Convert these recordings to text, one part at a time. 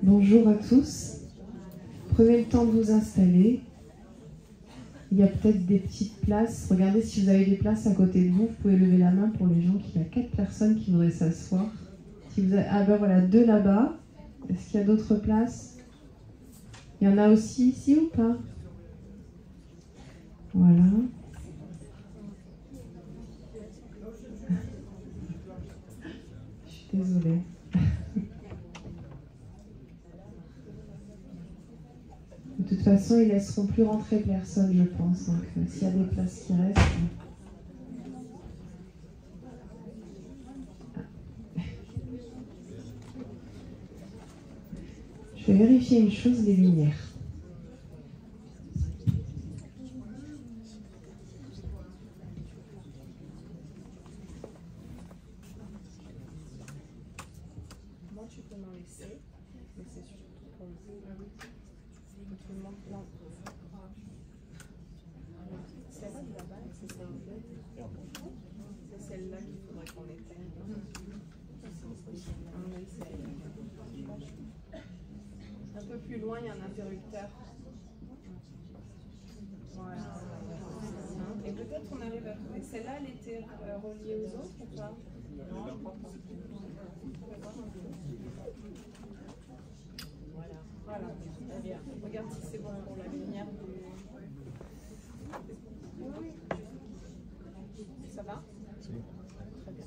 Bonjour à tous. Prenez le temps de vous installer. Il y a peut-être des petites places. Regardez si vous avez des places à côté de vous. Vous pouvez lever la main pour les gens qui... Il y a 4 personnes qui voudraient s'asseoir. Si vous avez... Ah ben voilà, 2 là-bas. Est-ce qu'il y a d'autres places? Il y en a aussi ici ou pas? Voilà. Je suis désolée. De toute façon, ils ne laisseront plus rentrer personne, je pense. Donc, s'il y a des places qui restent... Je vais vérifier une chose, les lumières. Moi, tu peux m'en laisser, mais c'est surtout pour vous. Tout le monde, non. Celle-là de là-bas, c'est celle-là. C'est celle-là qu'il faudrait qu'on éteigne. Un peu plus loin, il y a un interrupteur. Voilà. Et peut-être qu'on arrive à trouver. Celle-là, elle était reliée aux autres ou pas? Non, je crois pas. Voilà. Très bien. Regarde si c'est bon pour la lumière. Ça va? Très bien.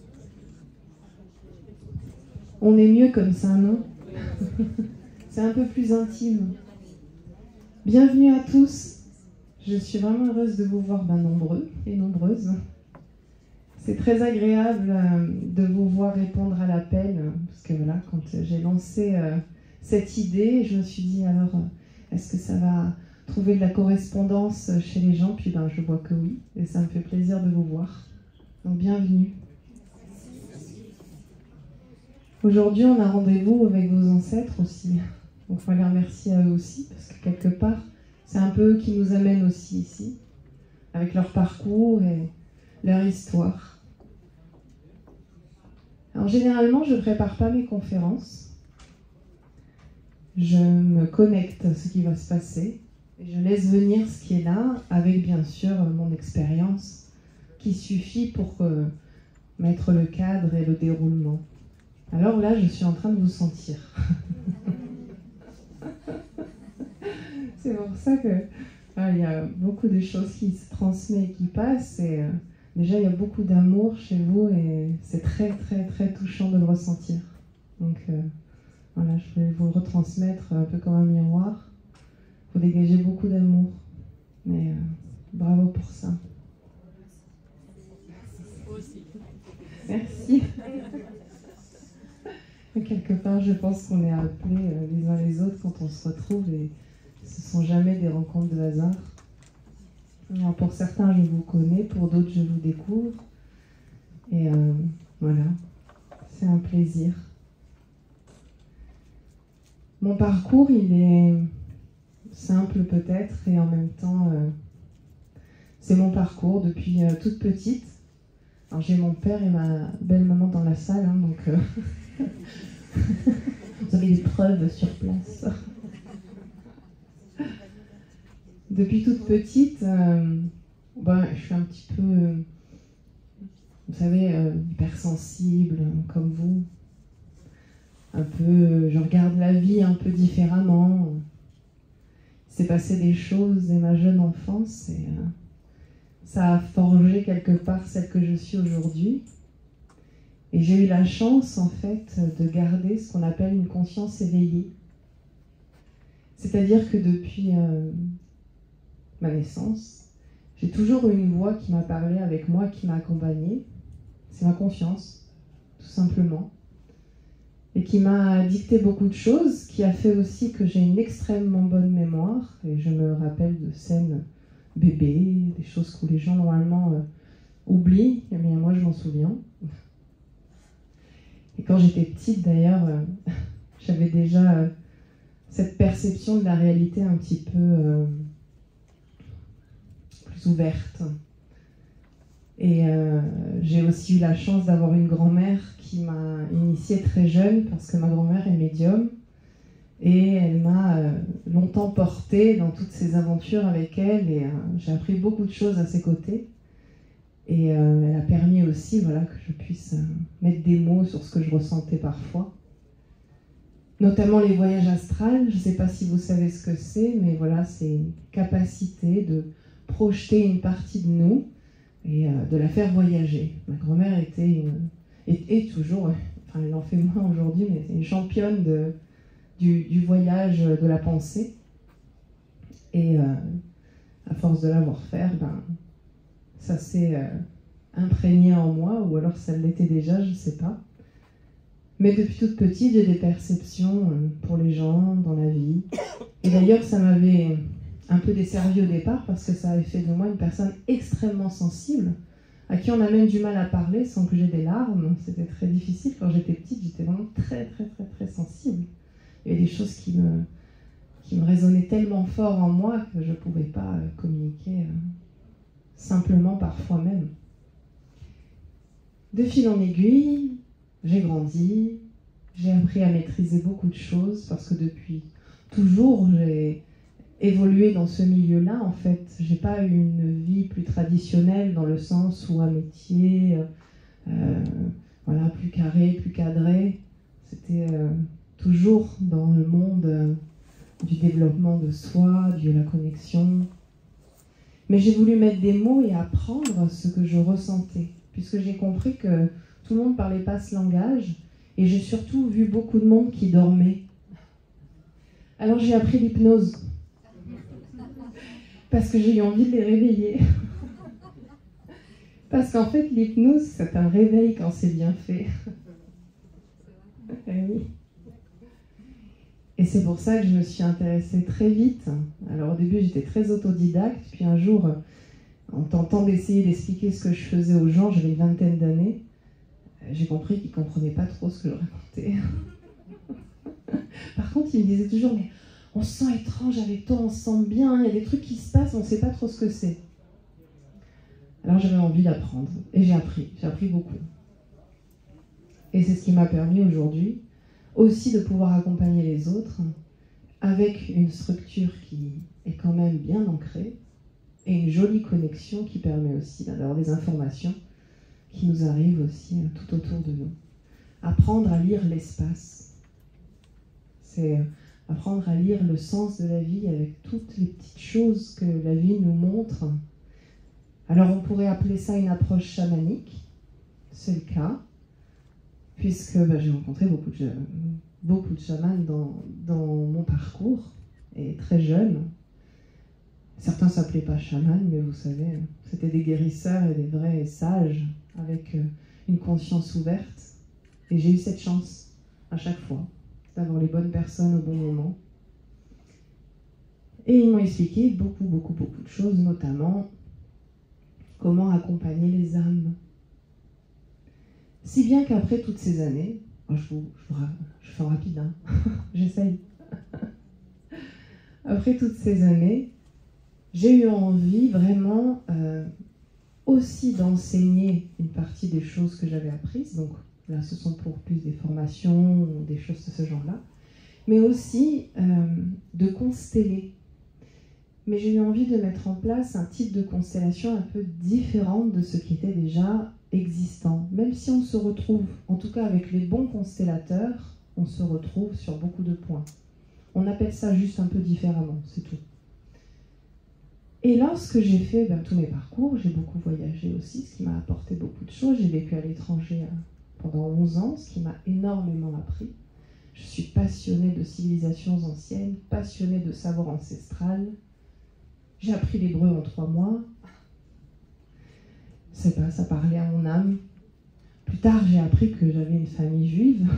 On est mieux comme ça, non? C'est un peu plus intime. Bienvenue à tous. Je suis vraiment heureuse de vous voir nombreux et nombreuses. C'est très agréable de vous voir répondre à l'appel, parce que voilà, quand j'ai lancé cette idée, je me suis dit alors, est-ce que ça va trouver de la correspondance chez les gens? Puis je vois que oui, et ça me fait plaisir de vous voir. Donc bienvenue. Aujourd'hui, on a rendez-vous avec vos ancêtres aussi. Donc il faut les remercier à eux aussi, parce que quelque part, c'est un peu eux qui nous amènent aussi ici, avec leur parcours et leur histoire. Alors généralement, je ne prépare pas mes conférences. Je me connecte à ce qui va se passer et je laisse venir ce qui est là, avec bien sûr mon expérience qui suffit pour mettre le cadre et le déroulement. Alors là, je suis en train de vous sentir. C'est pour ça que il y a beaucoup de choses qui se transmettent et qui passent. Et déjà, il y a beaucoup d'amour chez vous et c'est très, très, très touchant de le ressentir. Donc voilà, je vais vous le retransmettre un peu comme un miroir. Il faut dégager beaucoup d'amour. Mais bravo pour ça. Merci. Quelque part, je pense qu'on est appelés les uns les autres quand on se retrouve et ce ne sont jamais des rencontres de hasard. Alors pour certains, je vous connais, pour d'autres, je vous découvre. Et voilà, c'est un plaisir. Mon parcours, il est simple peut-être et en même temps, c'est mon parcours depuis toute petite. Alors j'ai mon père et ma belle-maman dans la salle, hein, donc vous avez des preuves sur place. Depuis toute petite, je suis un petit peu, vous savez, hypersensible, comme vous. Un peu, je regarde la vie un peu différemment. Il s'est passé des choses dès ma jeune enfance et ça a forgé quelque part celle que je suis aujourd'hui. Et j'ai eu la chance, en fait, de garder ce qu'on appelle une conscience éveillée. C'est-à-dire que depuis ma naissance, j'ai toujours eu une voix qui m'a parlé avec moi, qui m'a accompagnée. C'est ma conscience, tout simplement. Et qui m'a dicté beaucoup de choses, qui a fait aussi que j'ai une extrêmement bonne mémoire. Et je me rappelle de scènes bébés, des choses que les gens normalement oublient. Eh bien, moi, je m'en souviens. Et quand j'étais petite, d'ailleurs, j'avais déjà cette perception de la réalité un petit peu plus ouverte. Et j'ai aussi eu la chance d'avoir une grand-mère qui m'a initiée très jeune, parce que ma grand-mère est médium. Et elle m'a longtemps portée dans toutes ces aventures avec elle, et j'ai appris beaucoup de choses à ses côtés. Et elle a permis aussi, voilà, que je puisse mettre des mots sur ce que je ressentais parfois. Notamment les voyages astrales, je ne sais pas si vous savez ce que c'est, mais voilà, c'est une capacité de projeter une partie de nous et de la faire voyager. Ma grand-mère est toujours, enfin elle en fait moins aujourd'hui, mais c'est une championne du voyage de la pensée. Et à force de l'avoir fait, ben, ça s'est imprégné en moi, ou alors ça l'était déjà, je ne sais pas. Mais depuis toute petite, j'ai des perceptions pour les gens, dans la vie. Et d'ailleurs, ça m'avait un peu desservi au départ, parce que ça avait fait de moi une personne extrêmement sensible, à qui on a même du mal à parler sans que j'ai des larmes. C'était très difficile. Quand j'étais petite, j'étais vraiment très, très, très, très sensible. Il y avait des choses qui me résonnaient tellement fort en moi que je ne pouvais pas communiquer simplement parfois même. De fil en aiguille, j'ai grandi, j'ai appris à maîtriser beaucoup de choses parce que depuis toujours j'ai évolué dans ce milieu-là. En fait, j'ai pas eu une vie plus traditionnelle dans le sens où un métier, voilà, plus carré, plus cadré. C'était toujours dans le monde du développement de soi, de la connexion. Mais j'ai voulu mettre des mots et apprendre ce que je ressentais, puisque j'ai compris que tout le monde ne parlait pas ce langage, et j'ai surtout vu beaucoup de monde qui dormait. Alors j'ai appris l'hypnose, parce que j'ai eu envie de les réveiller. Parce qu'en fait, l'hypnose, c'est un réveil quand c'est bien fait. Oui. Et c'est pour ça que je me suis intéressée très vite. Alors au début, j'étais très autodidacte, puis un jour, en tentant d'essayer d'expliquer ce que je faisais aux gens, j'avais une vingtaine d'années, j'ai compris qu'ils ne comprenaient pas trop ce que je racontais. Par contre, ils me disaient toujours, mais on se sent étrange avec toi, on se sent bien, il y a des trucs qui se passent, on ne sait pas trop ce que c'est. Alors j'avais envie d'apprendre, et j'ai appris beaucoup. Et c'est ce qui m'a permis aujourd'hui aussi de pouvoir accompagner les autres avec une structure qui est quand même bien ancrée et une jolie connexion qui permet aussi d'avoir des informations qui nous arrivent aussi tout autour de nous. Apprendre à lire l'espace, c'est apprendre à lire le sens de la vie avec toutes les petites choses que la vie nous montre. Alors on pourrait appeler ça une approche chamanique, c'est le cas, puisque j'ai rencontré beaucoup de chamans dans mon parcours, et très jeune. Certains ne s'appelaient pas chamans, mais vous savez, c'était des guérisseurs et des vrais sages, avec une conscience ouverte. Et j'ai eu cette chance, à chaque fois, d'avoir les bonnes personnes au bon moment. Et ils m'ont expliqué beaucoup de choses, notamment comment accompagner les âmes. Si bien qu'après toutes ces années, je fais rapide, hein, j'essaye. Après toutes ces années, j'ai eu envie vraiment aussi d'enseigner une partie des choses que j'avais apprises. Donc là, ce sont pour plus des formations ou des choses de ce genre-là. Mais aussi de consteller. Mais j'ai eu envie de mettre en place un type de constellation un peu différente de ce qui était déjà existant. Même si on se retrouve, en tout cas avec les bons constellateurs, on se retrouve sur beaucoup de points. On appelle ça juste un peu différemment, c'est tout. Et lorsque j'ai fait tous mes parcours, j'ai beaucoup voyagé aussi, ce qui m'a apporté beaucoup de choses. J'ai vécu à l'étranger pendant 11 ans, ce qui m'a énormément appris. Je suis passionnée de civilisations anciennes, passionnée de savoir ancestral. J'ai appris l'hébreu en 3 mois. C'est pas, ça parlait à mon âme. Plus tard, j'ai appris que j'avais une famille juive,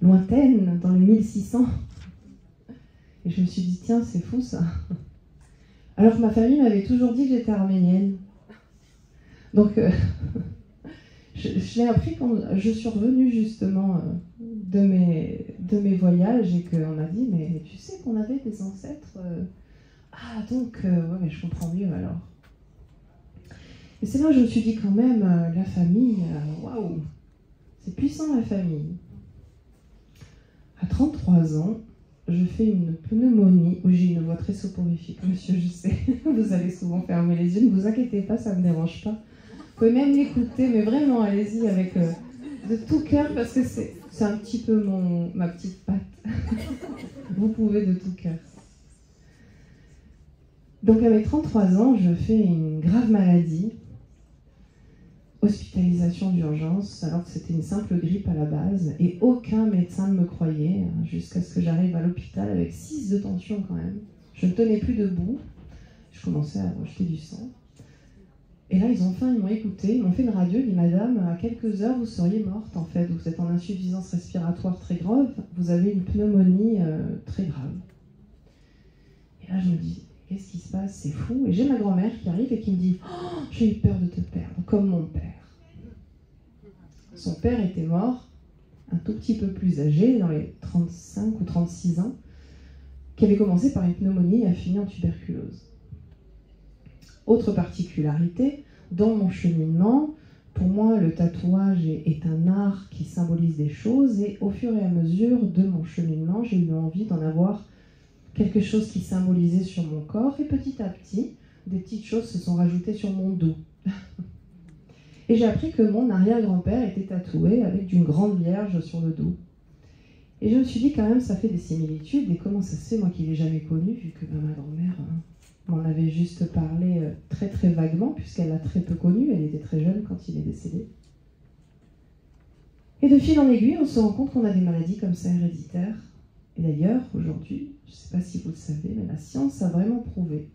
lointaine, dans les 1600. Et je me suis dit, tiens, c'est fou ça. Alors que ma famille m'avait toujours dit que j'étais arménienne. Donc, je l'ai appris quand je suis revenue justement de mes voyages et qu'on m'a dit, mais tu sais qu'on avait des ancêtres... Ah, donc, ouais, mais je comprends mieux alors. Et c'est là que je me suis dit quand même, la famille, waouh, c'est puissant la famille. À 33 ans, je fais une pneumonie où j'ai une voix très soporifique. Monsieur, je sais, vous allez souvent fermer les yeux, ne vous inquiétez pas, ça ne me dérange pas. Vous pouvez même l'écouter, mais vraiment, allez-y avec de tout cœur, parce que c'est un petit peu ma petite patte. Vous pouvez de tout cœur. Donc à mes 33 ans, je fais une grave maladie, hospitalisation d'urgence, alors que c'était une simple grippe à la base, et aucun médecin ne me croyait, jusqu'à ce que j'arrive à l'hôpital avec 6 de tension quand même. Je ne tenais plus debout, je commençais à rejeter du sang. Et là, ils m'ont écouté, ils m'ont fait une radio, ils disent « Madame, à quelques heures, vous seriez morte en fait, vous êtes en insuffisance respiratoire très grave, vous avez une pneumonie très grave. » Et là, je me dis « Qu'est-ce qui se passe? C'est fou. » Et j'ai ma grand-mère qui arrive et qui me dit « Oh, j'ai eu peur de te perdre, comme mon père. » Son père était mort, un tout petit peu plus âgé, dans les 35 ou 36 ans, qui avait commencé par une pneumonie et a fini en tuberculose. Autre particularité, dans mon cheminement, pour moi, le tatouage est un art qui symbolise des choses, et au fur et à mesure de mon cheminement, j'ai eu envie d'en avoir quelque chose qui symbolisait sur mon corps, et petit à petit, des petites choses se sont rajoutées sur mon dos. Et j'ai appris que mon arrière-grand-père était tatoué avec une grande vierge sur le dos. Et je me suis dit quand même, ça fait des similitudes, et comment ça se fait, moi qui ne l'ai jamais connu, vu que ma grand-mère m'en avait juste parlé très très vaguement, puisqu'elle l'a très peu connu, elle était très jeune quand il est décédé. Et de fil en aiguille, on se rend compte qu'on a des maladies comme ça héréditaires. Et d'ailleurs, aujourd'hui, je ne sais pas si vous le savez, mais la science a vraiment prouvé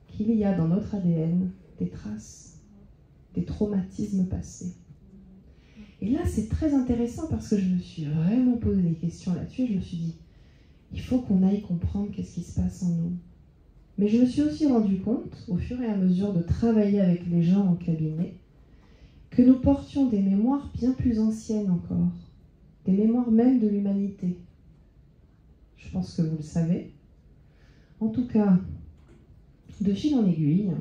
qu'il y a dans notre ADN des traces, des traumatismes passés. Et là, c'est très intéressant parce que je me suis vraiment posé des questions là-dessus et je me suis dit, il faut qu'on aille comprendre qu'est-ce qui se passe en nous. Mais je me suis aussi rendu compte, au fur et à mesure de travailler avec les gens en cabinet, que nous portions des mémoires bien plus anciennes encore, des mémoires même de l'humanité. Je pense que vous le savez. En tout cas, de fil en aiguille,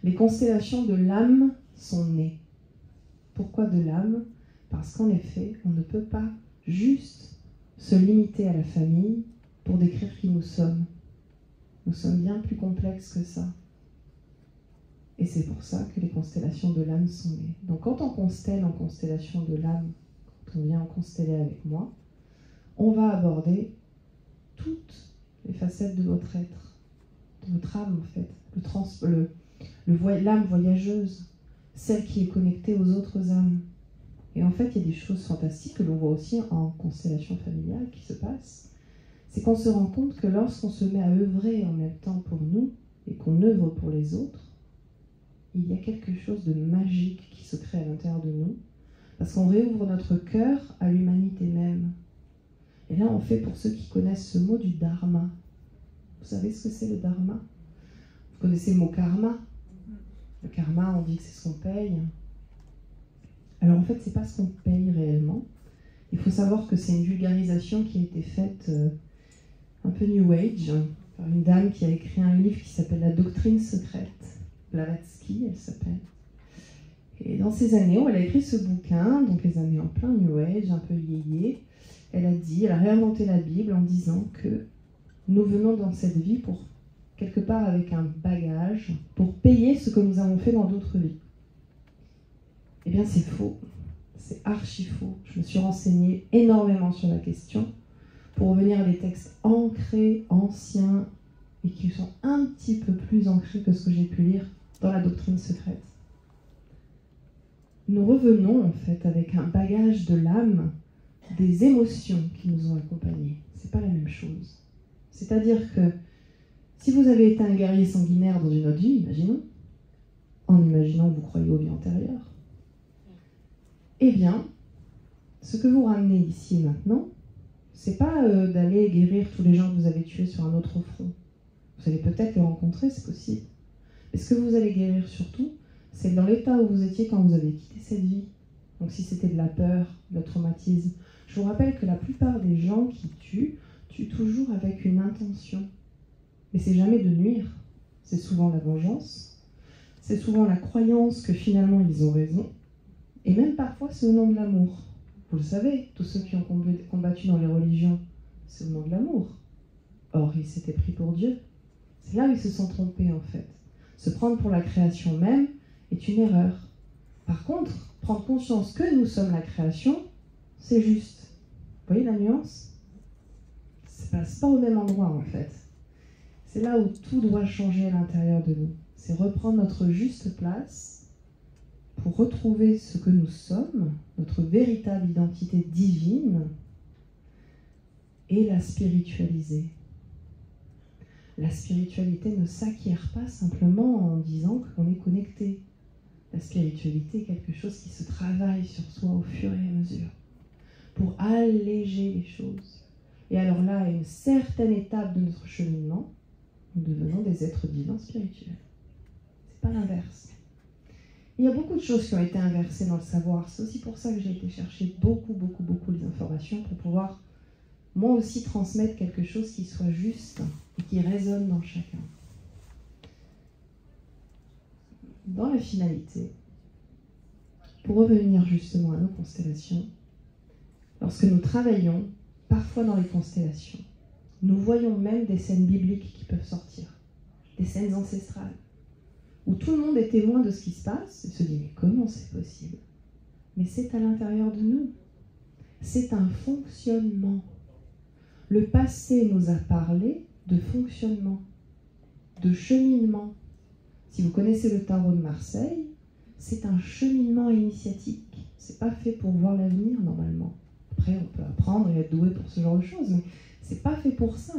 les constellations de l'âme sont nées. Pourquoi de l'âme? Parce qu'en effet, on ne peut pas juste se limiter à la famille pour décrire qui nous sommes. Nous sommes bien plus complexes que ça. Et c'est pour ça que les constellations de l'âme sont nées. Donc quand on constelle en constellation de l'âme, quand on vient en consteller avec moi, on va aborder toutes les facettes de votre être, de votre âme en fait, l'âme voyageuse, celle qui est connectée aux autres âmes. Et en fait, il y a des choses fantastiques que l'on voit aussi en constellation familiale qui se passent. C'est qu'on se rend compte que lorsqu'on se met à œuvrer en même temps pour nous et qu'on œuvre pour les autres, il y a quelque chose de magique qui se crée à l'intérieur de nous, parce qu'on réouvre notre cœur à l'humanité même. Et là, on fait, pour ceux qui connaissent ce mot, du dharma. Vous savez ce que c'est le dharma? Vous connaissez le mot karma? Le karma, on dit que c'est ce qu'on paye. Alors en fait, c'est pas ce qu'on paye réellement. Il faut savoir que c'est une vulgarisation qui a été faite un peu New Age, par une dame qui a écrit un livre qui s'appelle La doctrine secrète. Blavatsky, elle s'appelle. Et dans ces années où elle a écrit ce bouquin, donc les années en plein New Age, un peu yéyé, elle a réinventé la Bible en disant que nous venons dans cette vie pour, quelque part avec un bagage, pour payer ce que nous avons fait dans d'autres vies. Eh bien c'est faux, c'est archi faux. Je me suis renseignée énormément sur la question pour revenir à des textes ancrés, anciens, et qui sont un petit peu plus ancrés que ce que j'ai pu lire dans la doctrine secrète. Nous revenons en fait avec un bagage de l'âme, des émotions qui nous ont accompagnés. C'est pas la même chose. C'est-à-dire que si vous avez été un guerrier sanguinaire dans une autre vie, imaginons, en imaginant que vous croyez aux vies antérieures, eh bien, ce que vous ramenez ici et maintenant, c'est pas d'aller guérir tous les gens que vous avez tués sur un autre front. Vous allez peut-être les rencontrer, c'est possible. Mais ce que vous allez guérir surtout, c'est dans l'état où vous étiez quand vous avez quitté cette vie. Donc si c'était de la peur, de la traumatisme. Je vous rappelle que la plupart des gens qui tuent toujours avec une intention. Mais c'est jamais de nuire. C'est souvent la vengeance. C'est souvent la croyance que finalement ils ont raison. Et même parfois c'est au nom de l'amour. Vous le savez, tous ceux qui ont combattu dans les religions, c'est au nom de l'amour. Or, ils s'étaient pris pour Dieu. C'est là où ils se sont trompés, en fait. Se prendre pour la création même est une erreur. Par contre, prendre conscience que nous sommes la création, c'est juste. Vous voyez la nuance? Ça ne se passe pas au même endroit, en fait. C'est là où tout doit changer à l'intérieur de nous. C'est reprendre notre juste place pour retrouver ce que nous sommes, notre véritable identité divine, et la spiritualiser. La spiritualité ne s'acquiert pas simplement en disant qu'on est connecté. La spiritualité est quelque chose qui se travaille sur soi au fur et à mesure pour alléger les choses. Et alors là, à une certaine étape de notre cheminement, nous devenons des êtres divins spirituels. C'est pas l'inverse. Il y a beaucoup de choses qui ont été inversées dans le savoir. C'est aussi pour ça que j'ai été chercher beaucoup les informations pour pouvoir moi aussi transmettre quelque chose qui soit juste et qui résonne dans chacun. Dans la finalité, pour revenir justement à nos constellations, lorsque nous travaillons, parfois dans les constellations, nous voyons même des scènes bibliques qui peuvent sortir, des scènes ancestrales, où tout le monde est témoin de ce qui se passe et se dit « mais comment c'est possible ?» Mais c'est à l'intérieur de nous. C'est un fonctionnement. Le passé nous a parlé de fonctionnement, de cheminement. Si vous connaissez le tarot de Marseille, c'est un cheminement initiatique. C'est pas fait pour voir l'avenir normalement. Après, on peut apprendre et être doué pour ce genre de choses, mais c'est pas fait pour ça.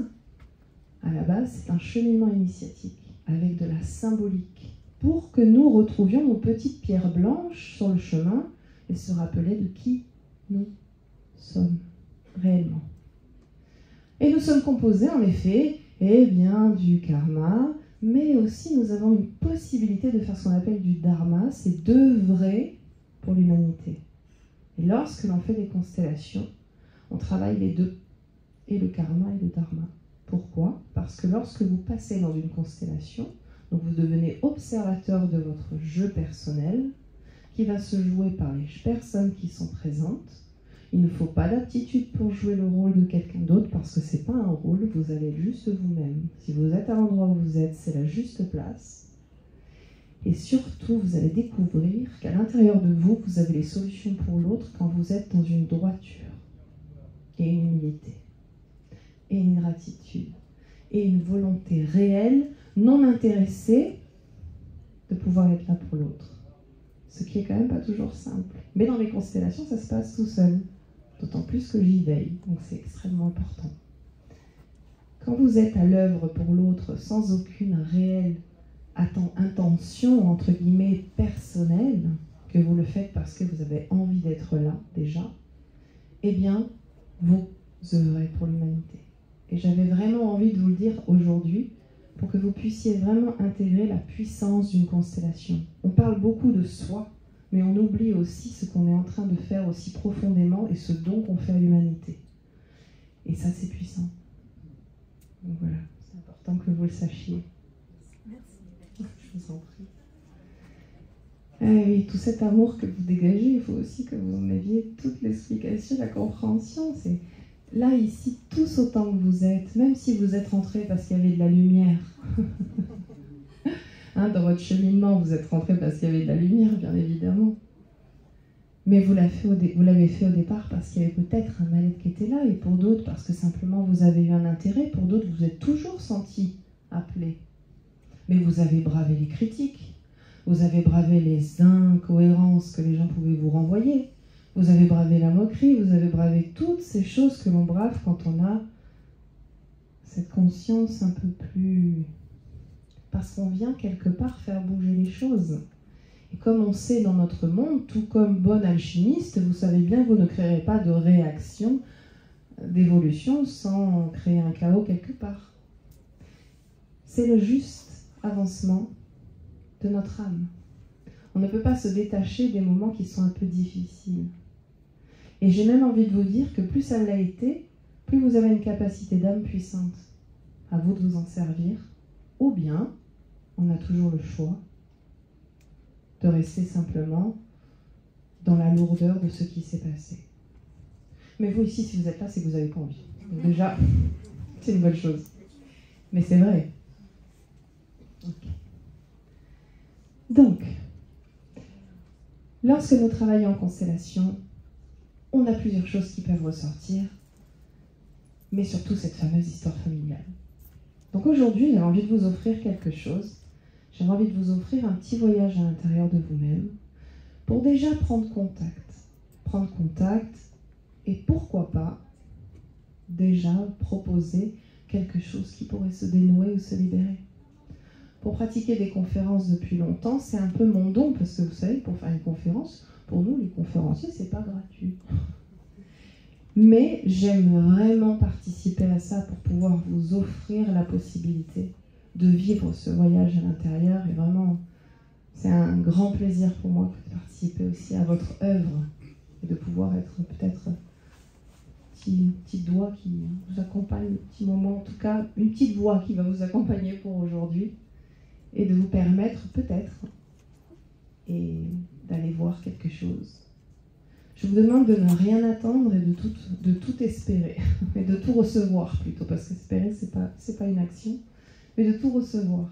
À la base, c'est un cheminement initiatique avec de la symbolique pour que nous retrouvions nos petites pierres blanches sur le chemin et se rappeler de qui nous sommes réellement. Et nous sommes composés en effet, du karma, mais aussi nous avons une possibilité de faire ce qu'on appelle du dharma, c'est d'œuvrer pour l'humanité. Et lorsque l'on fait des constellations, on travaille les deux, et le karma et le dharma. Pourquoi? Parce que lorsque vous passez dans une constellation, donc vous devenez observateur de votre jeu personnel, qui va se jouer par les personnes qui sont présentes. Il ne faut pas d'aptitude pour jouer le rôle de quelqu'un d'autre, parce que ce n'est pas un rôle, vous allez être juste vous-même. Si vous êtes à l'endroit où vous êtes, c'est la juste place. Et surtout, vous allez découvrir qu'à l'intérieur de vous, vous avez les solutions pour l'autre quand vous êtes dans une droiture, et une humilité, et une gratitude, et une volonté réelle, non intéressée, de pouvoir être là pour l'autre. Ce qui est quand même pas toujours simple. Mais dans les constellations, ça se passe tout seul. D'autant plus que j'y veille, donc c'est extrêmement important. Quand vous êtes à l'œuvre pour l'autre sans aucune réelle intention, entre guillemets, personnelle, que vous le faites parce que vous avez envie d'être là, déjà, eh bien, vous œuvrez pour l'humanité. Et j'avais vraiment envie de vous le dire aujourd'hui, pour que vous puissiez vraiment intégrer la puissance d'une constellation. On parle beaucoup de soi, mais on oublie aussi ce qu'on est en train de faire aussi profondément et ce don qu'on fait à l'humanité. Et ça, c'est puissant. Donc voilà, c'est important que vous le sachiez. Merci. Je vous en prie. Oui, tout cet amour que vous dégagez, il faut aussi que vous en aviez toute l'explication, la compréhension. C'est là, ici, tous autant que vous êtes, même si vous êtes rentrés parce qu'il y avait de la lumière. Dans votre cheminement, vous êtes rentrés parce qu'il y avait de la lumière, bien évidemment. Mais vous l'avez fait au départ parce qu'il y avait peut-être un mal-être qui était là, et pour d'autres, parce que simplement vous avez eu un intérêt, pour d'autres, vous êtes toujours senti appelé. Mais vous avez bravé les critiques, vous avez bravé les incohérences que les gens pouvaient vous renvoyer, vous avez bravé la moquerie, vous avez bravé toutes ces choses que l'on brave quand on a cette conscience un peu plus... Parce qu'on vient quelque part faire bouger les choses. Et comme on sait dans notre monde, tout comme bon alchimiste, vous savez bien que vous ne créerez pas de réaction, d'évolution, sans créer un chaos quelque part. C'est le juste avancement de notre âme. On ne peut pas se détacher des moments qui sont un peu difficiles. Et j'ai même envie de vous dire que plus ça l'a été, plus vous avez une capacité d'âme puissante. À vous de vous en servir. Ou bien, on a toujours le choix de rester simplement dans la lourdeur de ce qui s'est passé. Mais vous ici, si vous êtes là, c'est que vous avez pas envie. Donc déjà, c'est une bonne chose. Mais c'est vrai. Okay. Donc, lorsque nous travaillons en constellation, on a plusieurs choses qui peuvent ressortir, mais surtout cette fameuse histoire familiale. Donc aujourd'hui, j'avais envie de vous offrir quelque chose. J'avais envie de vous offrir un petit voyage à l'intérieur de vous-même pour déjà prendre contact. Prendre contact et pourquoi pas déjà proposer quelque chose qui pourrait se dénouer ou se libérer. Pour pratiquer des conférences depuis longtemps, c'est un peu mon don, parce que vous savez, pour faire une conférence, pour nous, les conférenciers, c'est pas gratuit. Mais j'aime vraiment participer à ça pour pouvoir vous offrir la possibilité de vivre ce voyage à l'intérieur. Et vraiment, c'est un grand plaisir pour moi de participer aussi à votre œuvre et de pouvoir être peut-être petit doigt qui vous accompagne, un petit moment, en tout cas, une petite voix qui va vous accompagner pour aujourd'hui et de vous permettre peut-être et d'aller voir quelque chose. Je vous demande de ne rien attendre et de tout espérer, et de tout recevoir plutôt, parce qu'espérer, c'est pas une action, mais de tout recevoir.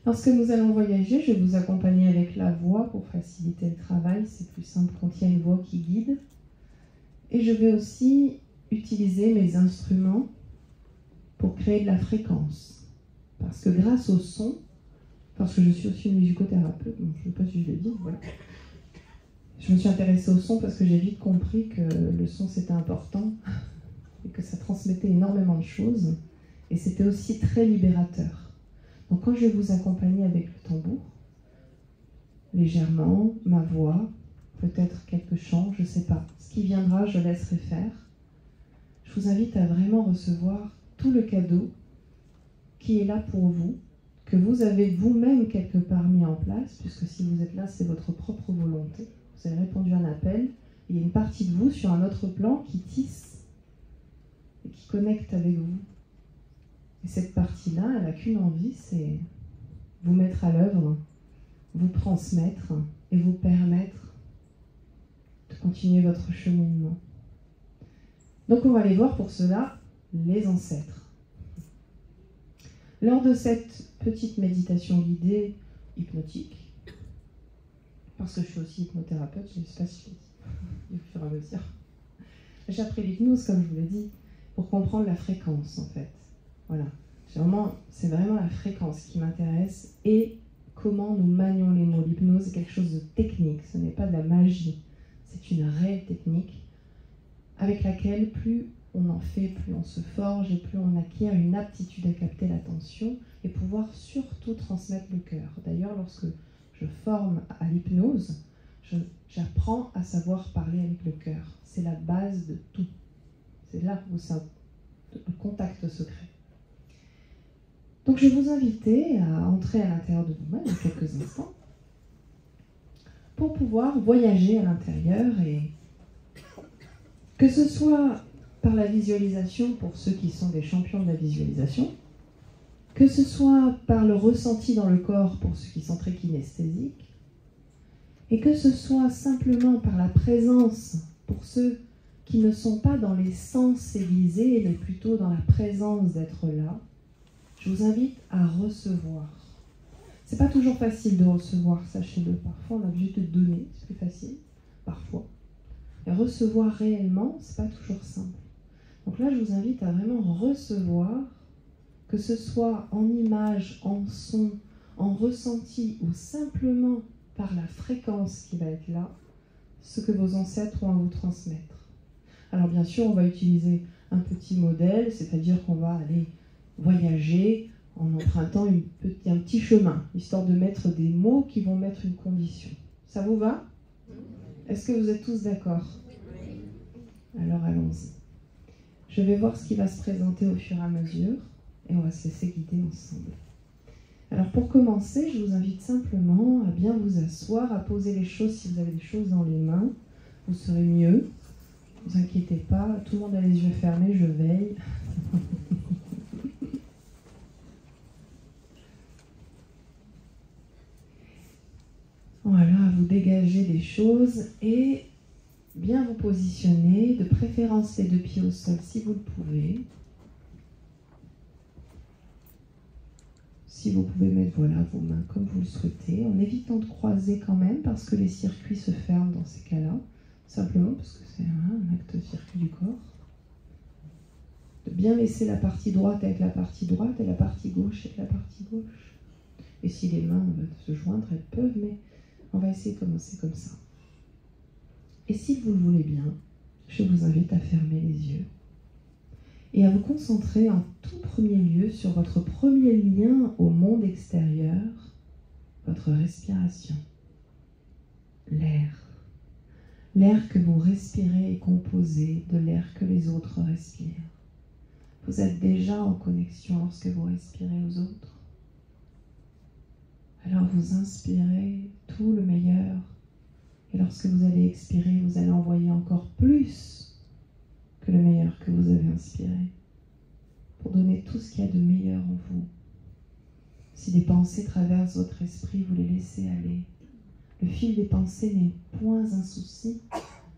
Lorsque nous allons voyager, je vais vous accompagner avec la voix pour faciliter le travail, c'est plus simple quand il y a une voix qui guide. Et je vais aussi utiliser mes instruments pour créer de la fréquence. Parce que grâce au son, parce que je suis aussi une musicothérapeute, donc je ne sais pas si je l'ai dit, voilà. Je me suis intéressée au son parce que j'ai vite compris que le son c'était important et que ça transmettait énormément de choses et c'était aussi très libérateur. Donc quand je vais vous accompagner avec le tambour, légèrement, ma voix, peut-être quelques chants, je ne sais pas. Ce qui viendra, je laisserai faire. Je vous invite à vraiment recevoir tout le cadeau qui est là pour vous, que vous avez vous-même quelque part mis en place, puisque si vous êtes là, c'est votre propre volonté. Vous avez répondu à un appel, il y a une partie de vous sur un autre plan qui tisse et qui connecte avec vous. Et cette partie-là, elle n'a qu'une envie, c'est vous mettre à l'œuvre, vous transmettre et vous permettre de continuer votre cheminement. Donc on va aller voir pour cela les ancêtres. Lors de cette petite méditation guidée hypnotique, parce que je suis aussi hypnothérapeute, je ne sais pas si je l'ai dit, au fur et à mesure. J'ai appris l'hypnose, comme je vous l'ai dit, pour comprendre la fréquence, en fait. Voilà. C'est vraiment la fréquence qui m'intéresse et comment nous manions les mots. L'hypnose est quelque chose de technique, ce n'est pas de la magie. C'est une réelle technique avec laquelle plus on en fait, plus on se forge et plus on acquiert une aptitude à capter l'attention et pouvoir surtout transmettre le cœur. D'ailleurs, lorsque je forme à l'hypnose, j'apprends à savoir parler avec le cœur. C'est la base de tout. C'est là où le contact se crée. Donc je vais vous inviter à entrer à l'intérieur de vous-même en quelques instants pour pouvoir voyager à l'intérieur et que ce soit par la visualisation pour ceux qui sont des champions de la visualisation, que ce soit par le ressenti dans le corps pour ceux qui sont très kinesthésiques, et que ce soit simplement par la présence pour ceux qui ne sont pas dans les sens aiguisés, mais plutôt dans la présence d'être là, je vous invite à recevoir. C'est pas toujours facile de recevoir, sachez-le. Parfois, on a obligé de donner, c'est plus facile, parfois. Et recevoir réellement, c'est pas toujours simple. Donc là, je vous invite à vraiment recevoir, que ce soit en image, en son, en ressenti ou simplement par la fréquence qui va être là, ce que vos ancêtres ont à vous transmettre. Alors bien sûr, on va utiliser un petit modèle, c'est-à-dire qu'on va aller voyager en empruntant un petit chemin, histoire de mettre des mots qui vont mettre une condition. Ça vous va? Est-ce que vous êtes tous d'accord? Alors allons-y. Je vais voir ce qui va se présenter au fur et à mesure et on va se laisser guider ensemble. Alors pour commencer, je vous invite simplement à bien vous asseoir, à poser les choses si vous avez des choses dans les mains. Vous serez mieux. Ne vous inquiétez pas, tout le monde a les yeux fermés, je veille. Voilà, vous dégagez des choses et bien vous positionner, de préférence les 2 pieds au sol si vous le pouvez. Si vous pouvez mettre vos mains comme vous le souhaitez, en évitant de croiser quand même parce que les circuits se ferment dans ces cas-là, simplement parce que c'est un acte de circuit du corps. De bien laisser la partie droite avec la partie droite et la partie gauche avec la partie gauche. Et si les mains veulent se joindre, elles peuvent, mais on va essayer de commencer comme ça. Et si vous le voulez bien, je vous invite à fermer les yeux et à vous concentrer en tout premier lieu sur votre premier lien au monde extérieur, votre respiration, l'air. L'air que vous respirez est composé de l'air que les autres respirent. Vous êtes déjà en connexion lorsque vous respirez aux autres. Alors vous inspirez tout le meilleur. Et lorsque vous allez expirer, vous allez envoyer encore plus que le meilleur que vous avez inspiré, pour donner tout ce qu'il y a de meilleur en vous. Si des pensées traversent votre esprit, vous les laissez aller. Le fil des pensées n'est point un souci,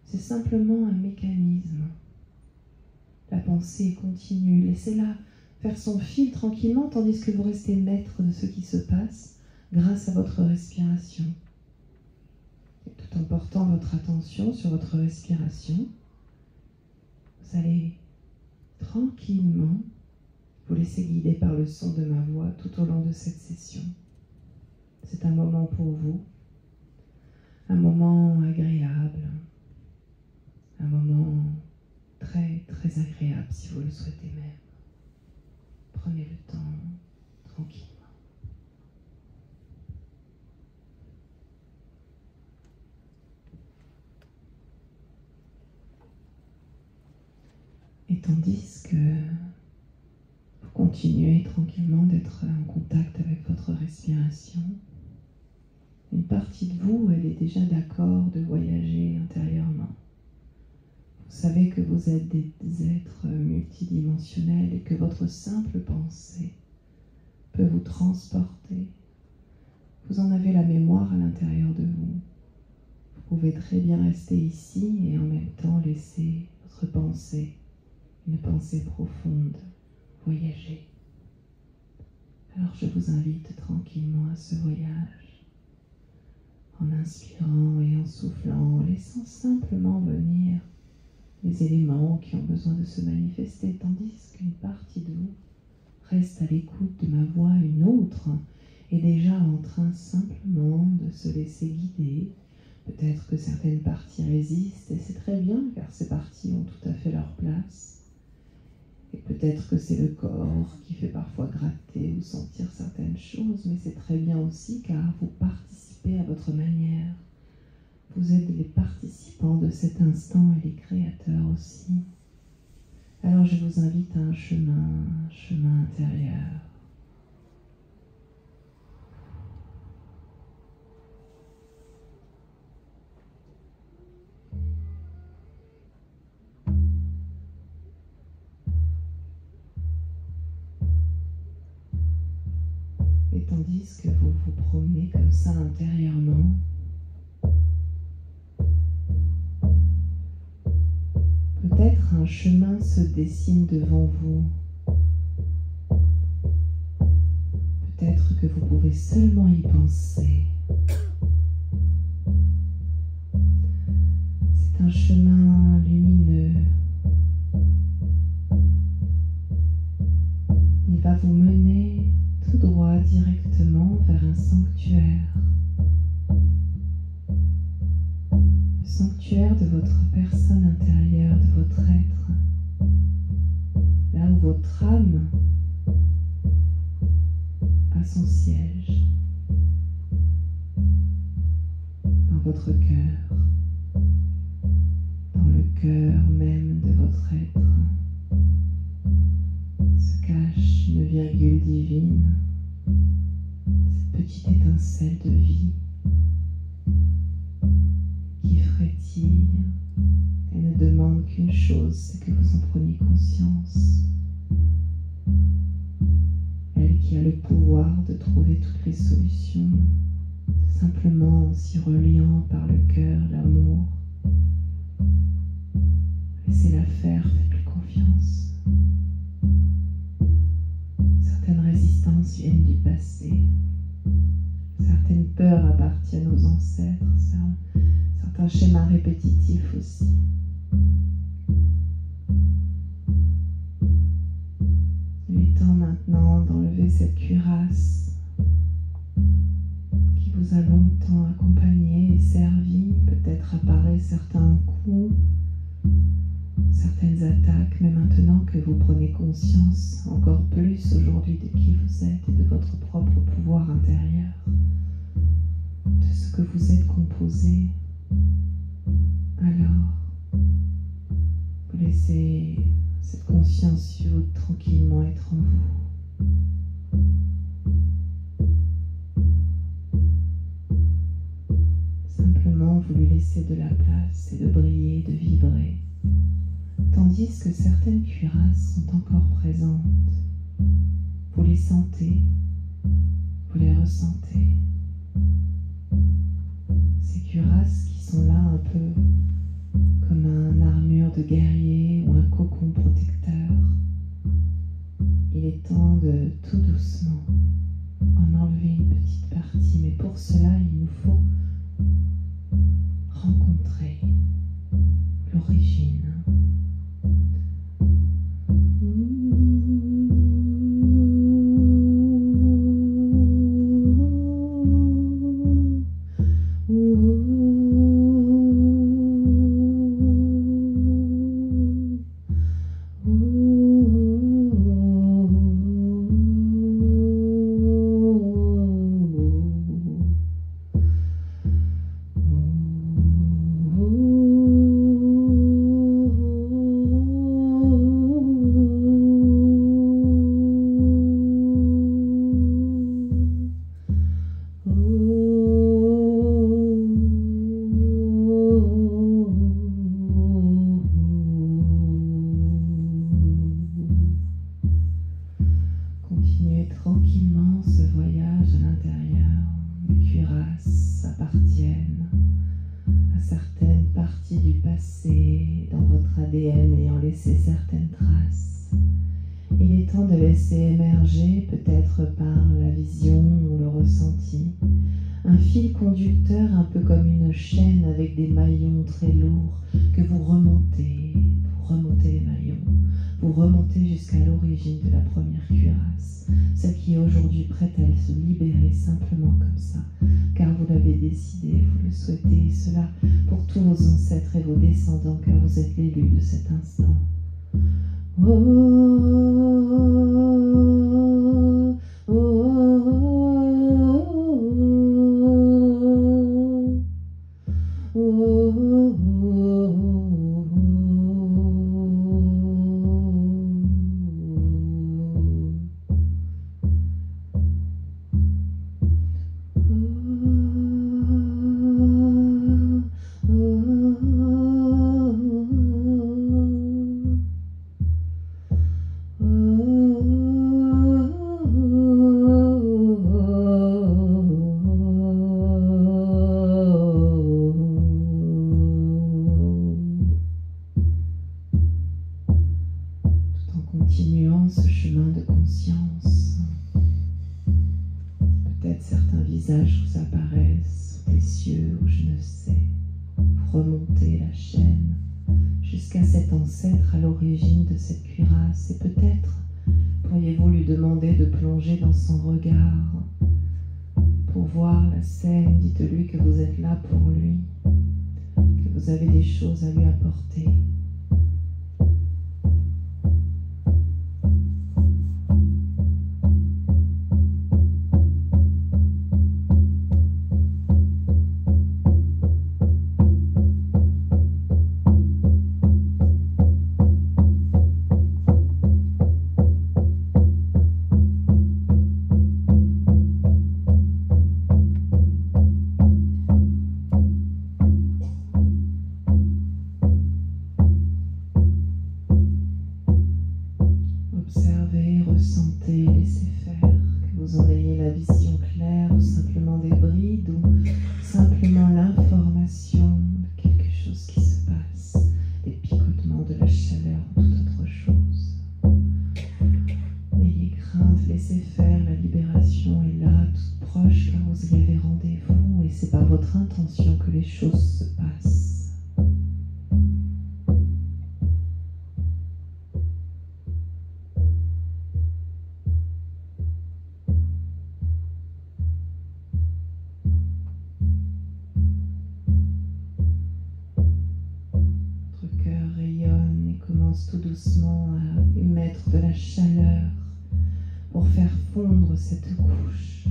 c'est simplement un mécanisme. La pensée est continue, laissez-la faire son fil tranquillement, tandis que vous restez maître de ce qui se passe grâce à votre respiration. Et tout en portant votre attention sur votre respiration, vous allez tranquillement vous laisser guider par le son de ma voix tout au long de cette session. C'est un moment pour vous, un moment agréable, un moment très très agréable si vous le souhaitez même. Prenez le temps tranquillement. Et tandis que vous continuez tranquillement d'être en contact avec votre respiration, une partie de vous, elle est déjà d'accord de voyager intérieurement. Vous savez que vous êtes des êtres multidimensionnels et que votre simple pensée peut vous transporter. Vous en avez la mémoire à l'intérieur de vous. Vous pouvez très bien rester ici et en même temps laisser votre pensée, une pensée profonde, voyager. Alors je vous invite tranquillement à ce voyage, en inspirant et en soufflant, en laissant simplement venir les éléments qui ont besoin de se manifester, tandis qu'une partie de vous reste à l'écoute de ma voix, une autre est déjà en train simplement de se laisser guider. Peut-être que certaines parties résistent, et c'est très bien, car ces parties ont tout à fait leur place. Et peut-être que c'est le corps qui fait parfois gratter ou sentir certaines choses, mais c'est très bien aussi, car vous participez à votre manière. Vous êtes les participants de cet instant et les créateurs aussi. Alors je vous invite à un chemin intérieur. Et tandis que vous vous promenez comme ça intérieurement, peut-être un chemin se dessine devant vous. Peut-être que vous pouvez seulement y penser. C'est un chemin lumineux. Il va vous mener tout droit directement vers un sanctuaire. Le sanctuaire de votre personne intérieure, de votre être. Là où votre âme a son siège. Dans votre cœur. Dans le cœur même de votre être. Se cache une virgule divine, cette petite étincelle de vie qui frétille et ne demande qu'une chose, c'est que vous en preniez conscience. Elle qui a le pouvoir de trouver toutes les solutions, simplement en s'y reliant par le cœur, l'amour, faire, faites-lui confiance. Certaines résistances viennent du passé. Certaines peurs appartiennent aux ancêtres. Certains schémas répétitifs aussi. Il est temps maintenant d'enlever cette cuirasse qui vous a longtemps accompagné et servi, peut-être à parer certains coups, certaines attaques, mais maintenant que vous prenez conscience encore plus aujourd'hui de qui vous êtes et de votre propre pouvoir intérieur, de ce que vous êtes composé, alors vous laissez cette conscience tranquillement être en vous. Simplement, vous lui laissez de la place et de briller, de vibrer, tandis que certaines cuirasses sont encore présentes. Vous les sentez, vous les ressentez. Ces cuirasses qui sont là un peu comme une armure de guerrier ou un cocon protecteur. Il est temps de tout doucement en enlever une petite partie, mais pour cela il nous faut rencontrer l'origine. Continuez tranquillement ce voyage à l'intérieur. Les cuirasses appartiennent à certaines parties du passé dans votre ADN ayant laissé certaines traces. Il est temps de laisser émerger, peut-être par la vision ou le ressenti, un fil conducteur un peu comme une chaîne avec des maillons très lourds que vous remontez les maillons. Vous remontez jusqu'à l'origine de la première cuirasse, celle qui est aujourd'hui prête à se libérer simplement comme ça, car vous l'avez décidé, vous le souhaitez, et cela pour tous vos ancêtres et vos descendants, car vous êtes l'élu de cet instant. Continuant ce chemin de conscience, peut-être certains visages vous apparaissent des cieux ou je ne sais. Vous remontez la chaîne jusqu'à cet ancêtre à l'origine de cette cuirasse et peut-être pourriez-vous lui demander de plonger dans son regard pour voir la scène. Dites-lui que vous êtes là pour lui, que vous avez des choses à lui apporter. Observez, ressentez, laissez faire, que vous en ayez la vision claire ou simplement des brides ou simplement l'information de quelque chose qui se passe, des picotements, de la chaleur. commence tout doucement à émettre de la chaleur pour faire fondre cette couche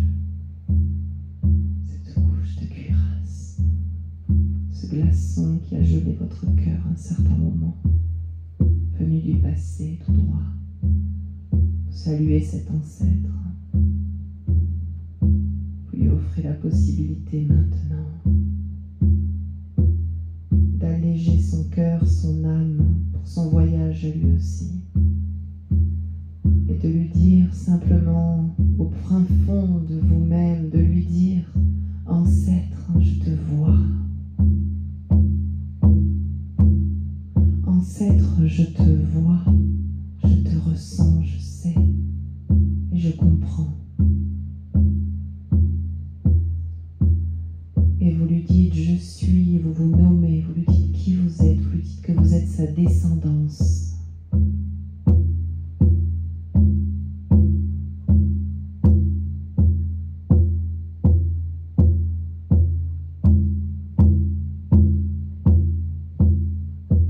de cuirasse, ce glaçon qui a gelé votre cœur un certain moment, venu lui passer tout droit. Saluez cet ancêtre. Vous lui offrez la possibilité maintenant d'alléger son cœur, son âme pour son voyage à lui aussi, et de lui dire simplement au fin fond de vous-même, de lui dire: ancêtre, je te vois. Ancêtre, je te vois, je te ressens, je sais, et je comprends. Et vous lui dites: je suis, vous vous nommez, vous lui dites qui vous êtes, vous lui dites que vous êtes sa descendance.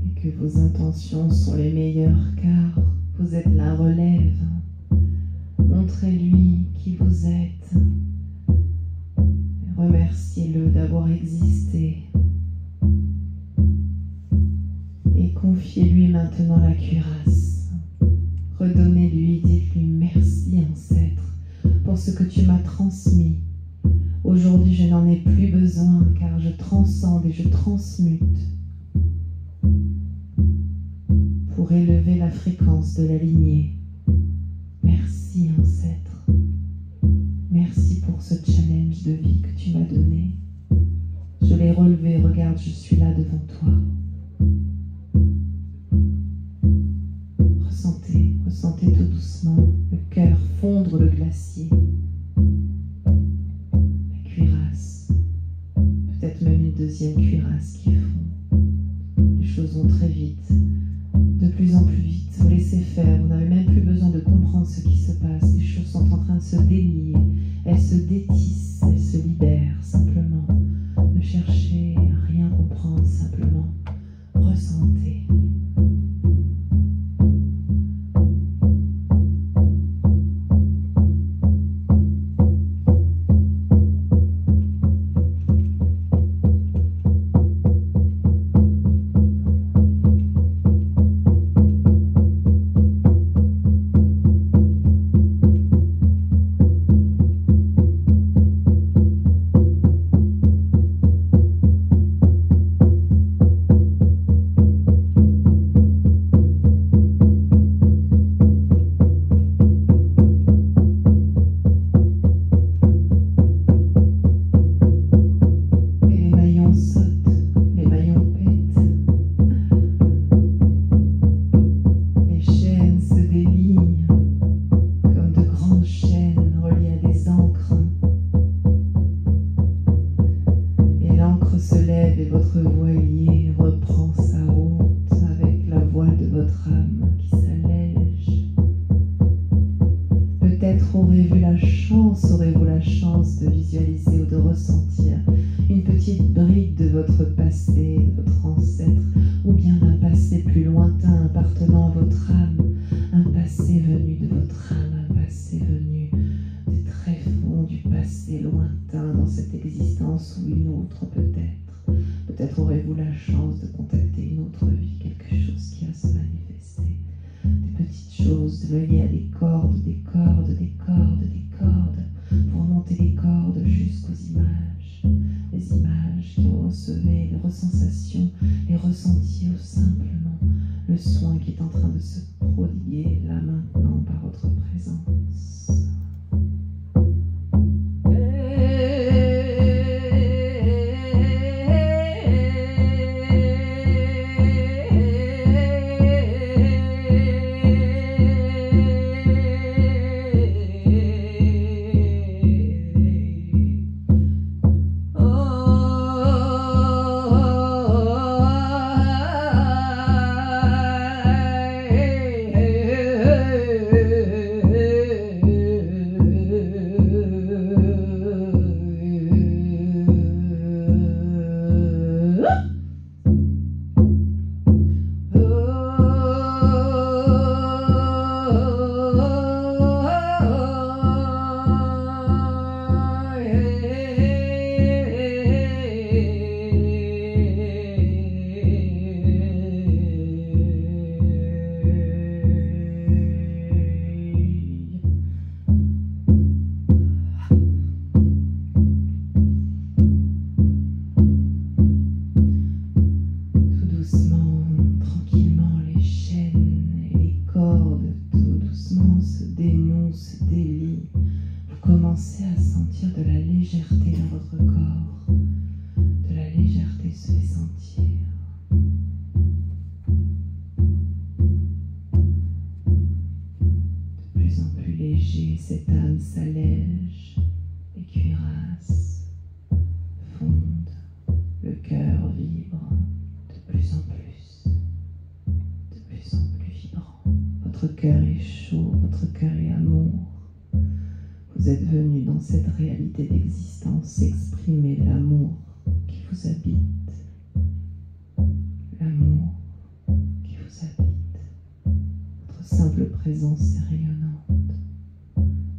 Et que vos intentions sont les meilleures car vous êtes la relève. Montrez-lui qui vous êtes. Remerciez-le d'avoir existé. Et confiez-lui maintenant la cuirasse. Redonnez-lui, dites-lui: merci, ancêtre, pour ce que tu m'as transmis. Aujourd'hui, je n'en ai plus besoin, car je transcende et je transmute pour élever la fréquence de la lignée. Merci, ancêtre. Merci pour ce challenge de vie que tu m'as donné. Je l'ai relevé, regarde, je suis là devant toi. Ressentez tout doucement le cœur fondre le glacier. La cuirasse, peut-être même une deuxième cuirasse qui fond. Les choses vont très vite, de plus en plus vite. Vous laissez faire, vous n'avez même plus besoin de comprendre ce qui se passe. Les choses sont en train de se délier, elles se détissent, elles se libèrent simplement. Ne cherchez à rien comprendre, simplement ressentez. Aurez-vous la chance de visualiser ou de ressentir une petite brique de votre passé, de votre ancêtre, ou bien d'un passé plus lointain appartenant à votre âme, un passé venu de votre âme, un passé venu des tréfonds du passé lointain dans cette existence ou une autre peut-être. Peut-être aurez-vous la chance de contacter une autre vie, quelque chose qui va se manifester. Des petites choses, de lier à des cordes, des cordes, des cordes, des cordes, pour remonter les cordes jusqu'aux images. Les images que vous recevez, les sensations, les ressentis ou simplement le soin qui est en train de se prodiguer là maintenant par votre présence. et cette âme s'allège, les cuirasses fondent, le cœur vibre de plus en plus vibrant. Votre cœur est chaud, votre cœur est amour. Vous êtes venu dans cette réalité d'existence exprimer l'amour qui vous habite. L'amour qui vous habite. Votre simple présence est rayonnante.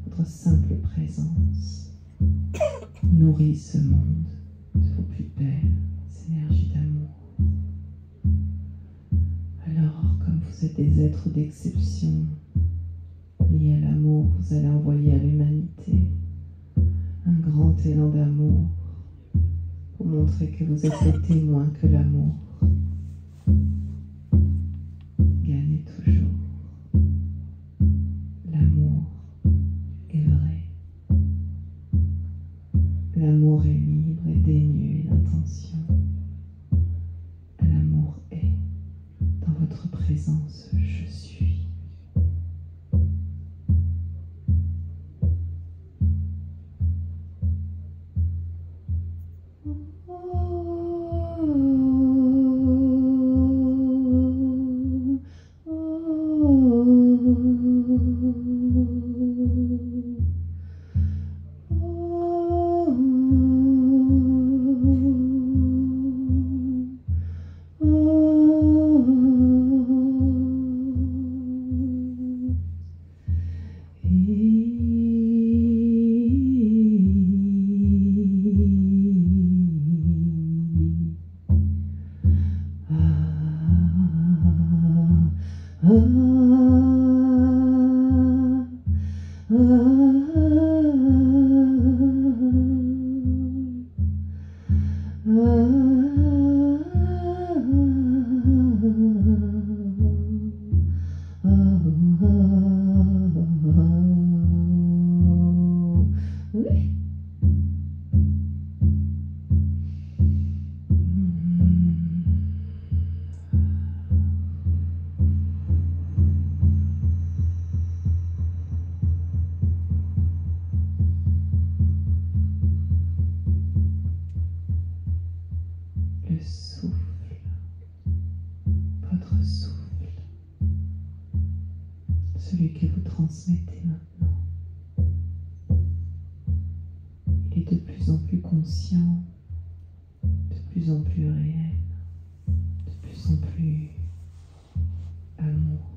Votre simple présence nourrit ce monde de vos plus belles énergies d'amour. Alors, comme vous êtes des êtres d'exception, liés à l'amour, vous allez envoyer à l'humanité un grand élan d'amour pour montrer que vous êtes les témoins que l'amour gagne toujours. L'amour est vrai. L'amour est libre et dénué d'intention. L'amour est dans votre présence, je suis. Le souffle, votre souffle, celui que vous transmettez maintenant, il est de plus en plus conscient, de plus en plus réel, de plus en plus amour.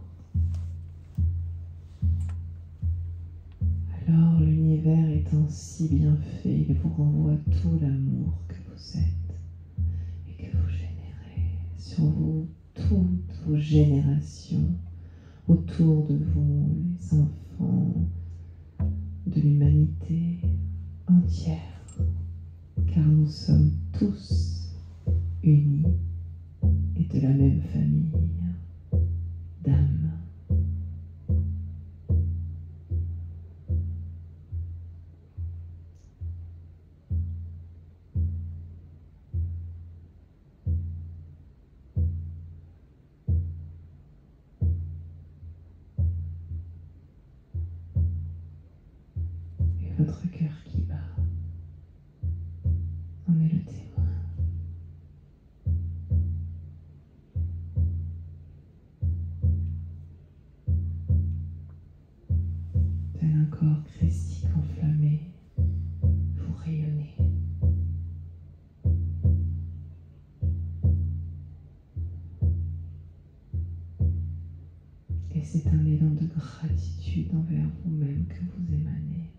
Alors l'univers étant si bien fait, il vous renvoie tout l'amour que vous êtes. Que vous générez sur vous, toutes vos générations, autour de vous, les enfants de l'humanité entière, car nous sommes tous unis et de la même famille d'âmes. Votre cœur qui bat en est le témoin. Tel un corps christique enflammé, vous rayonnez. Et c'est un élan de gratitude envers vous-même que vous émanez.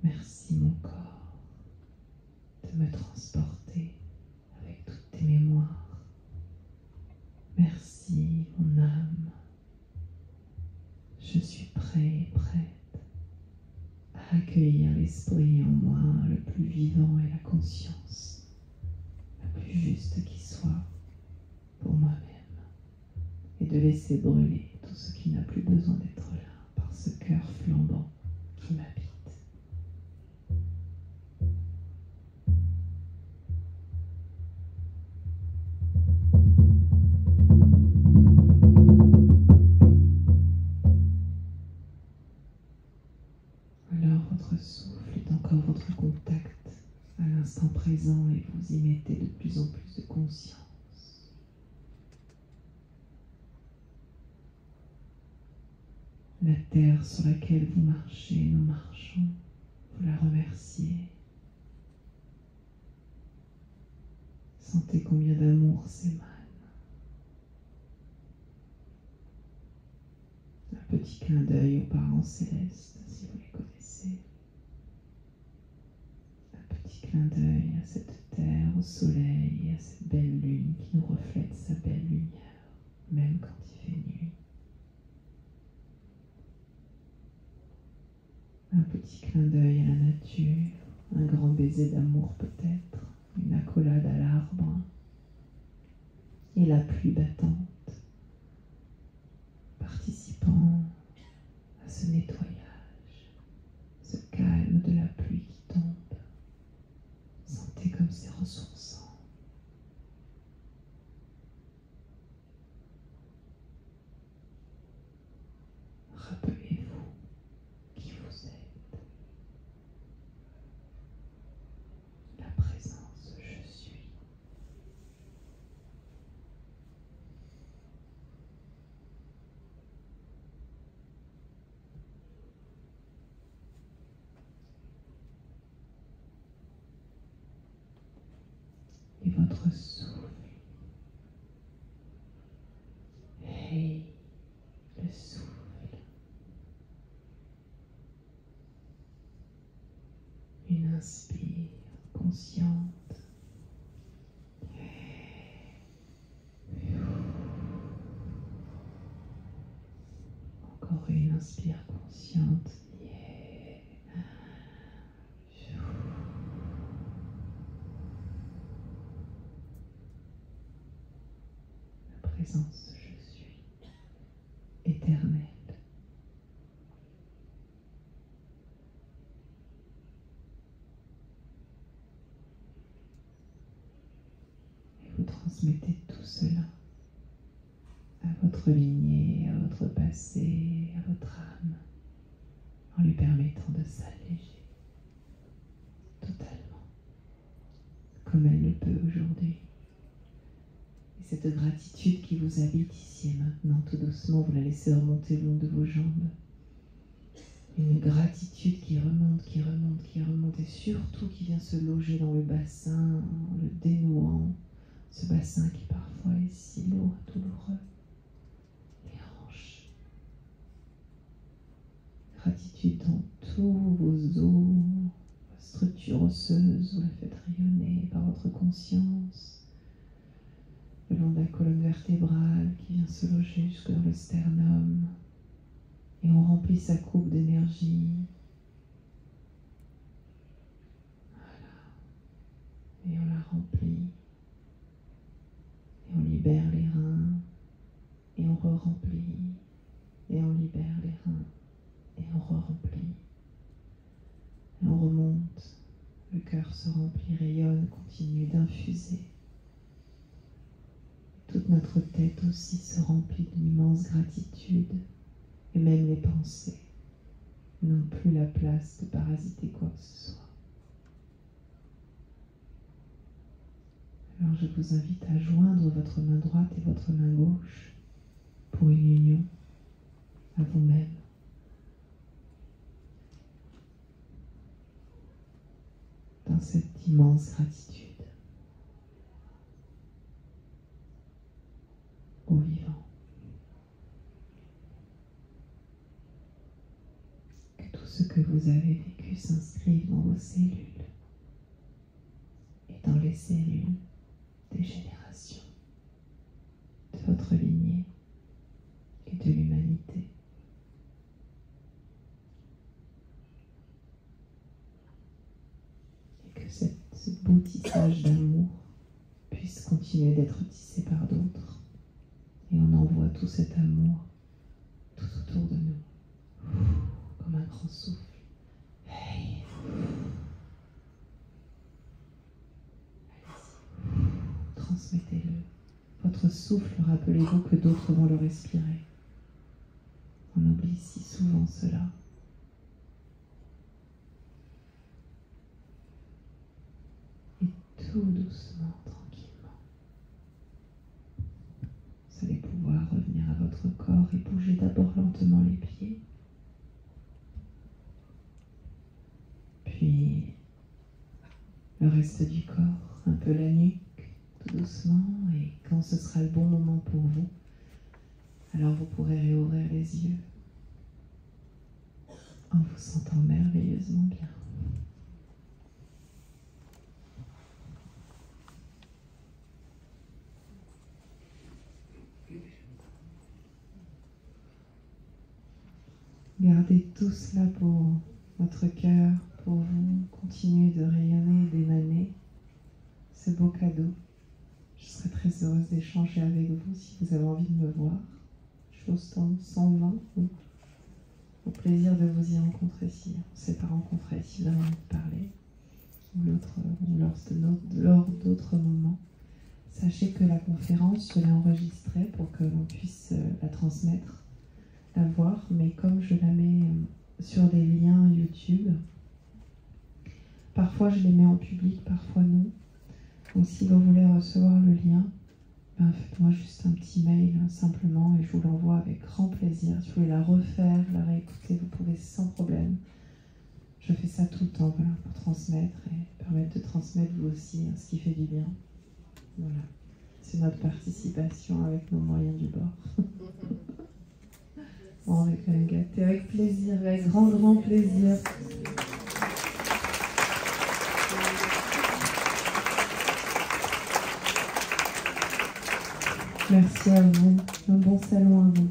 Merci mon corps de me transporter avec toutes tes mémoires. Merci mon âme. Je suis prêt et prête à accueillir l'esprit en moi le plus vivant et la conscience la plus juste qui soit pour moi-même et de laisser brûler tout ce qui n'a plus besoin d'être là par ce cœur flambant qui m'habite. mettez de plus en plus de conscience. La terre sur laquelle vous marchez, nous marchons, vous la remerciez. Sentez combien d'amour s'émane. Un petit clin d'œil aux parents célestes, si vous les connaissez. Un petit clin d'œil à cette terre, au soleil et à cette belle lune qui nous reflète sa belle lumière, même quand il fait nuit. Un petit clin d'œil à la nature, un grand baiser d'amour peut-être, une accolade à l'arbre et la pluie battante, participant à ce nettoyage, ce calme de la pluie qui tombe. Sentez comme c'est ressourçant. Rappelez-vous qui vous êtes. La présence je suis. Et votre souffle. Hey, le souffle. Une inspire consciente. Encore une inspire consciente. La présence je suis, éternelle. Et vous transmettez tout cela à votre lignée, à votre passé, à votre âme, en lui permettant de s'alléger totalement, comme elle le peut aujourd'hui. Et cette gratitude qui vous habite ici et maintenant, tout doucement, vous la laissez remonter le long de vos jambes. Une gratitude qui remonte, qui remonte, qui remonte, et surtout qui vient se loger dans le bassin, en le dénouant, ce bassin qui parfois est si lourd, douloureux. Les hanches. Gratitude dans tous vos os, vos structures osseuses, vous la faites rayonner par votre conscience, le long de la colonne vertébrale qui vient se loger jusque dans le sternum. Et on remplit sa coupe d'énergie. Voilà. Et on la remplit. Et on libère les reins. Et on re-remplit. Et on libère les reins. Et on re-remplit. Et on remonte. Le cœur se remplit, rayonne, continue d'infuser. Toute notre tête aussi se remplit d'une immense gratitude. Et même les pensées n'ont plus la place de parasiter quoi que ce soit. Alors je vous invite à joindre votre main droite et votre main gauche pour une union à vous-même. Dans cette immense gratitude au vivant. Que tout ce que vous avez vécu s'inscrive dans vos cellules et dans les cellules des générations de votre lignée et de l'humanité. Et que ce beau tissage d'amour puisse continuer d'être tissé par d'autres. Et on envoie tout cet amour tout autour de nous, comme un grand souffle. Hey. Transmettez-le. Votre souffle, rappelez-vous que d'autres vont le respirer. On oublie si souvent cela. Et tout doucement, tranquillement. Vous allez pouvoir revenir à votre corps et bouger d'abord lentement les pieds. Puis le reste du corps, un peu la nuque, tout doucement. Et quand ce sera le bon moment pour vous, alors vous pourrez réouvrir les yeux en vous sentant merveilleusement bien. Gardez tout cela pour votre cœur, pour vous. Continuez de rayonner et d'émaner ce beau cadeau. Je serai très heureuse d'échanger avec vous si vous avez envie de me voir. Chose 120, au plaisir de vous y rencontrer si on ne s'est pas rencontré, si vous avez envie de parler, ou lors d'autres moments. Sachez que la conférence, je l'ai enregistrée pour que l'on puisse la transmettre, la voir, mais comme je la mets sur des liens YouTube, parfois je les mets en public, parfois non. Donc si vous voulez recevoir le lien, faites-moi juste un petit mail simplement et je vous l'envoie avec grand plaisir. Si vous voulez la refaire, la réécouter, vous pouvez sans problème. Je fais ça tout le temps, voilà, pour transmettre et permettre de transmettre vous aussi ce qui fait du bien. Voilà, c'est notre participation avec nos moyens du bord. Bon, on est quand même gâtés, avec plaisir, avec grand plaisir. Merci à vous. Un bon salon à vous.